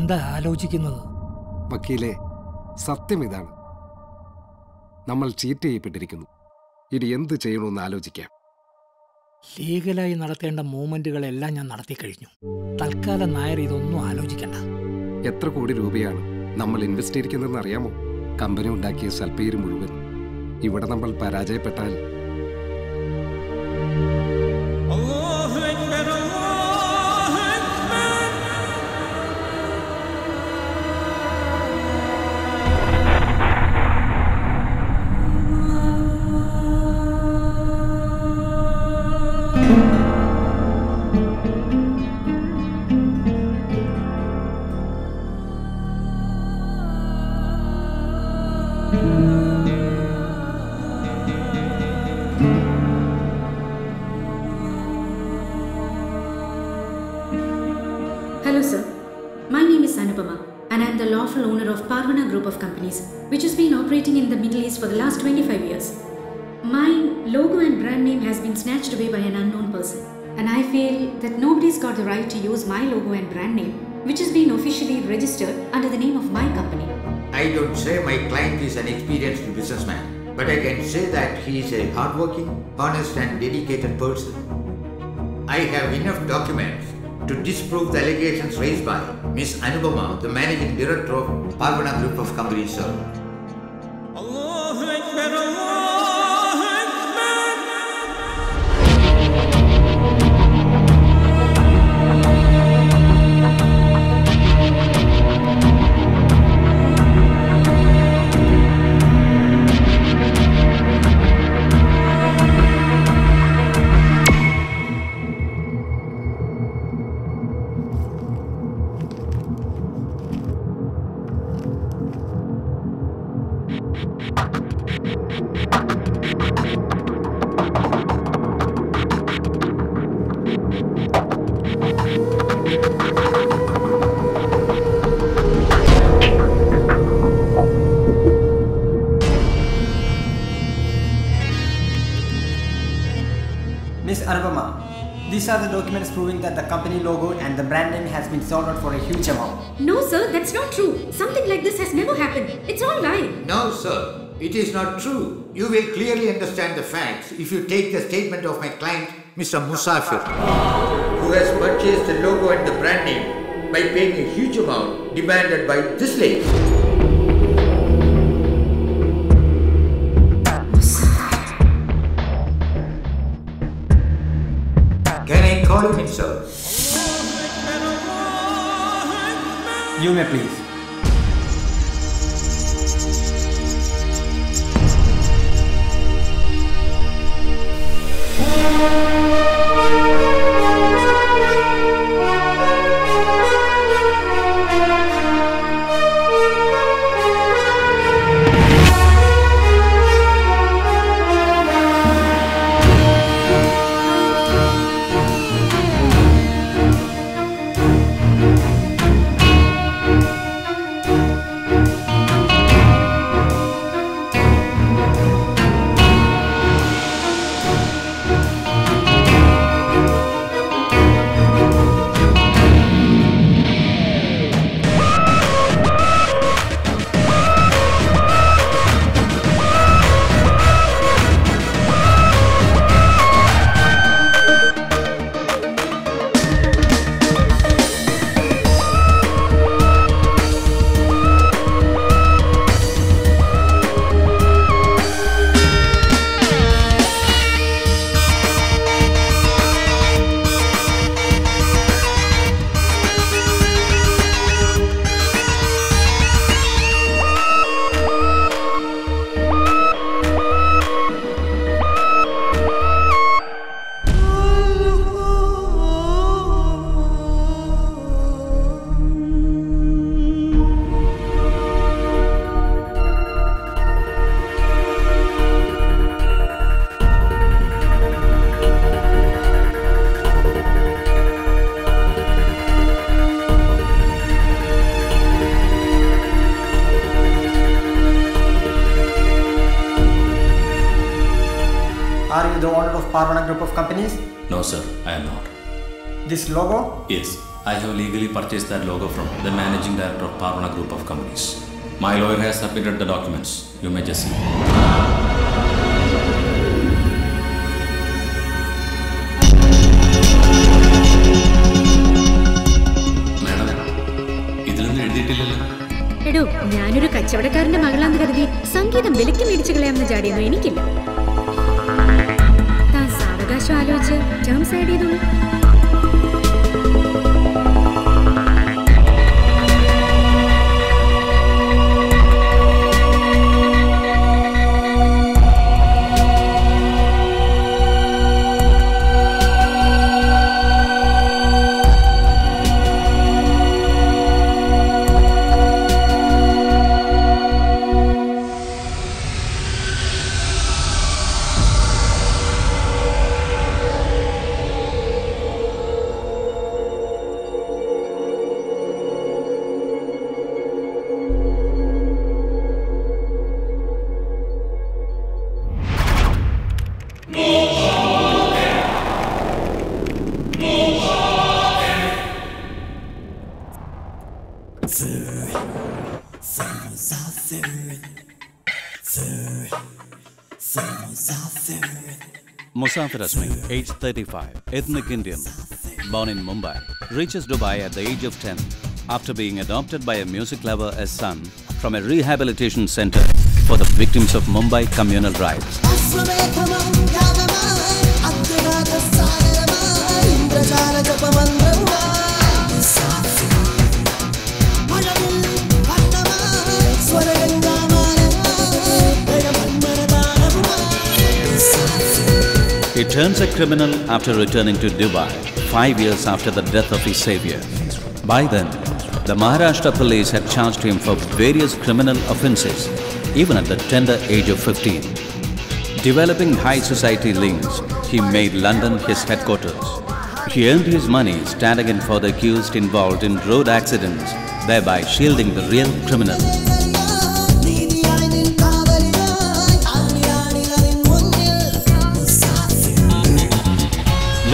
എന്താ ആലോചിക്കുന്നത്? വക്കീലെ, സത്യം ഇതാണ്. നമ്മൾ ചീറ്റ് ചെയ്യപ്പെട്ടിരിക്കുന്നു. ഇനി എന്ത് ചെയ്യണമെന്ന് ആലോചിക്കാം. ലീഗലായി നടത്തേണ്ട മൂവ്മെന്റുകളെല്ലാം ഞാൻ നടത്തി കഴിഞ്ഞു. തൽക്കാലം നായർ ഇതൊന്നും ആലോചിക്കണ്ട. എത്ര കോടി രൂപയാണ് നമ്മൾ ഇൻവെസ്റ്റ് ചെയ്തിരിക്കുന്നതെന്ന് അറിയാമോ? കമ്പനി ഉണ്ടാക്കിയ സൽപ്പേര് മുഴുവൻ. ഇവിടെ നമ്മൾ പരാജയപ്പെട്ടാൽ Hello sir, my name is Anupama and I am the lawful owner of Parvana Group of Companies which has been operating in the Middle East for the last 25 years. My logo and brand name has been snatched away by an unknown person and I feel that nobody's got the right to use my logo and brand name which has been officially registered under the name of my company. I don't say my client is an experienced businessman, but I can say that he is a hardworking, honest and dedicated person. I have enough documents to disprove the allegations raised by Ms. Anupama, the managing director of Parvana Group of Companies, sir. Miss Anupama, these are the documents proving that the company logo and the brand name has been sold out for a huge amount. No sir, that's not true. Something like this has never happened. It's all lie. No, sir. It is not true. You will clearly understand the facts if you take the statement of my client, Mr. Musafir, who has purchased the logo and the brand name by paying a huge amount demanded by this lady. Can I call him in, sir? You may please. Are you the owner of Parvana Group of Companies? No, sir, I am not. This logo? Yes. I have legally purchased that logo from the managing director of Parvana Group of Companies. My lawyer has submitted the documents. You may just see. Madam, ഇതിലൊന്നും എഴുതിയിട്ടില്ലല്ലോ. എടോ, ഞാനൊരു കച്ചവടക്കാരന്റെ മകളാന്ന് കരുതി സംഗീതം വിലക്ക് മേടിച്ചു കളയാമെന്ന് ചാടിയൊന്നും എനിക്കില്ല. താൻ സാവകാശം ആലോചിച്ച് ടേംസ് ആഡ് ചെയ്തോളൂ. Musafir Asmi, age 35, ethnic Indian, born in Mumbai, reaches Dubai at the age of 10 after being adopted by a music lover as son from a rehabilitation center for the victims of Mumbai communal riots. He turns a criminal after returning to Dubai 5 years after the death of his savior. By then, the Maharashtra police had charged him for various criminal offences, even at the tender age of 15. Developing high society links, he made London his headquarters. He earned his money standing in for the accused involved in road accidents, thereby shielding the real criminals.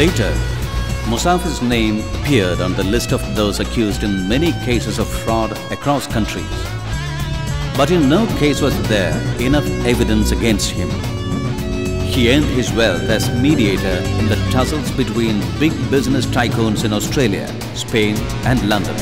Later, Musafir's name appeared on the list of those accused in many cases of fraud across countries. But in no case was there enough evidence against him. He earned his wealth as mediator in the tussles between big business tycoons in Australia, Spain and London.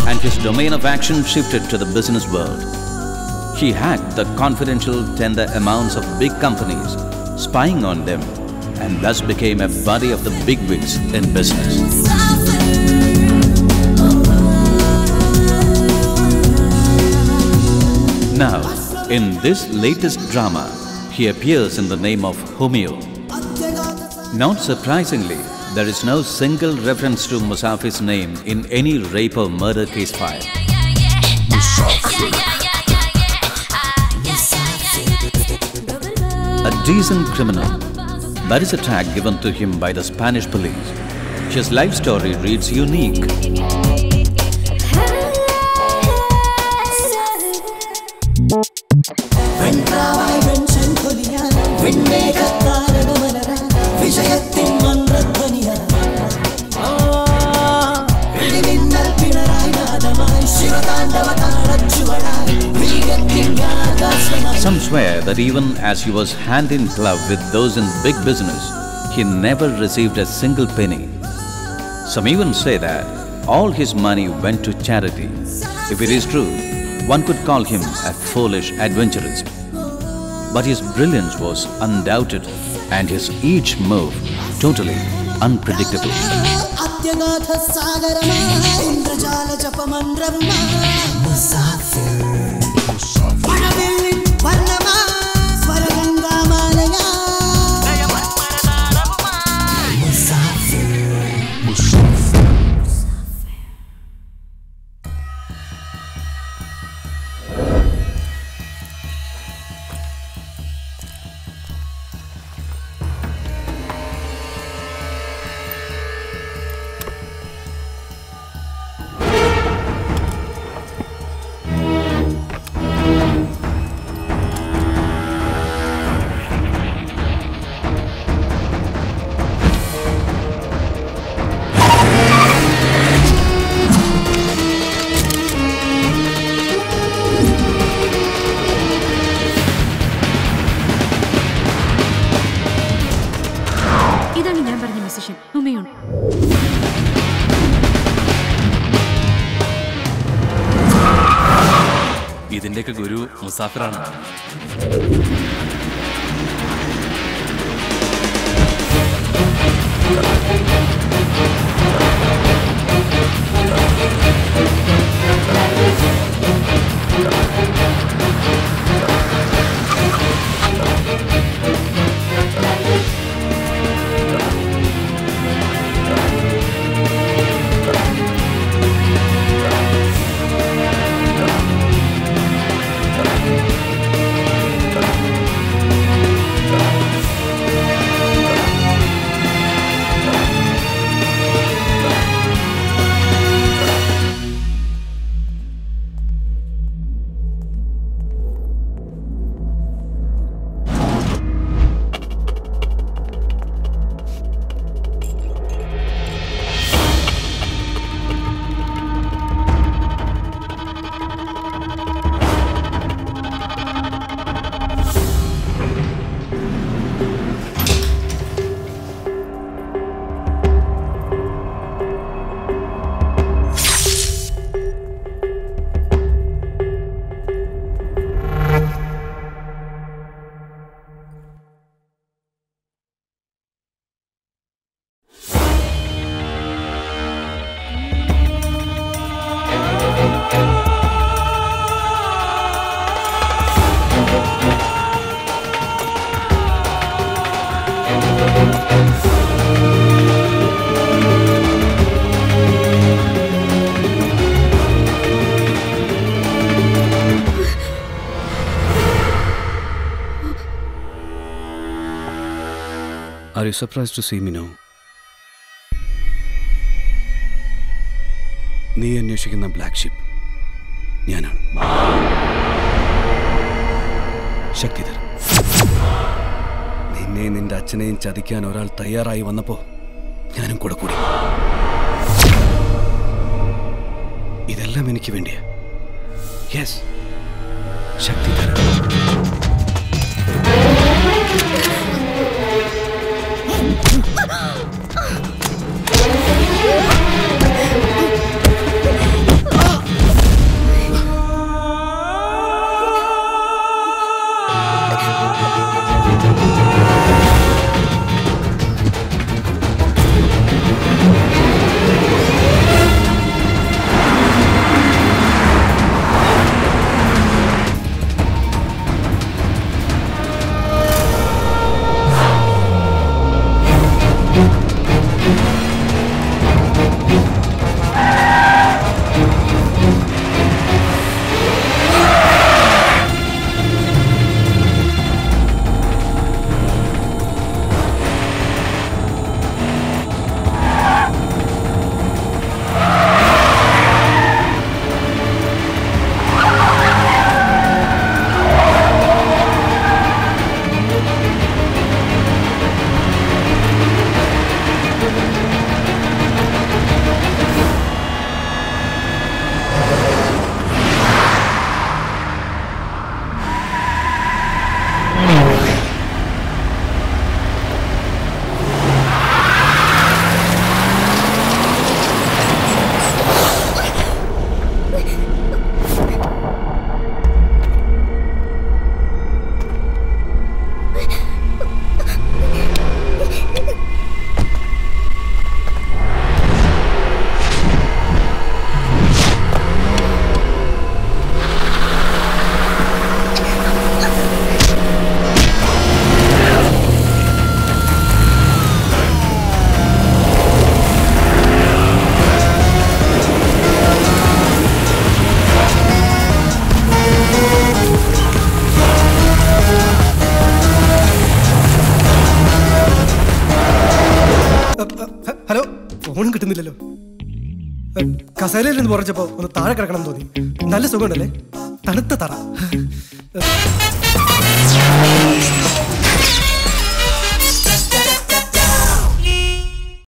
And his domain of action shifted to the business world. He hacked the confidential tender amounts of big companies, spying on them, and thus became a buddy of the bigwigs in business. Now, in this latest drama, he appears in the name of Humio. Not surprisingly, there is no single reference to Musafir's name in any rape or murder case file. A decent criminal, that is a tag given to him by the Spanish police. His life story reads unique. Some swear that even as he was hand in glove with those in big business, he never received a single penny. Some even say that all his money went to charity. If it is true, one could call him a foolish adventurist. But his brilliance was undoubted and his each move totally unpredictable. എൻ്റെയൊക്കെ ഗുരു മുസാഫിറാണ്. Are you surprised to see me now? നീ അന്വേഷിക്കുന്ന black ship ഞാനാണ്. ശക്തിധർ. നിന്നെയും നിന്റെ അച്ഛനെയും ചതിക്കാൻ ഒരാൾ തയ്യാറായി വന്നപ്പോ ഞാനും കൂടെ കൂടി. ഇതെല്ലാം എനിക്ക് വേണ്ടിയാ. യെസ്, ശക്തിധർ. ഹലോ, ഫോണും കിട്ടുന്നില്ലല്ലോ. കസേരയിൽ നിന്ന് പറഞ്ഞപ്പോ ഒന്ന് താഴെ കിടക്കണം തോന്നി. നല്ല സുഖമുണ്ടല്ലേ? തണുത്ത തറ.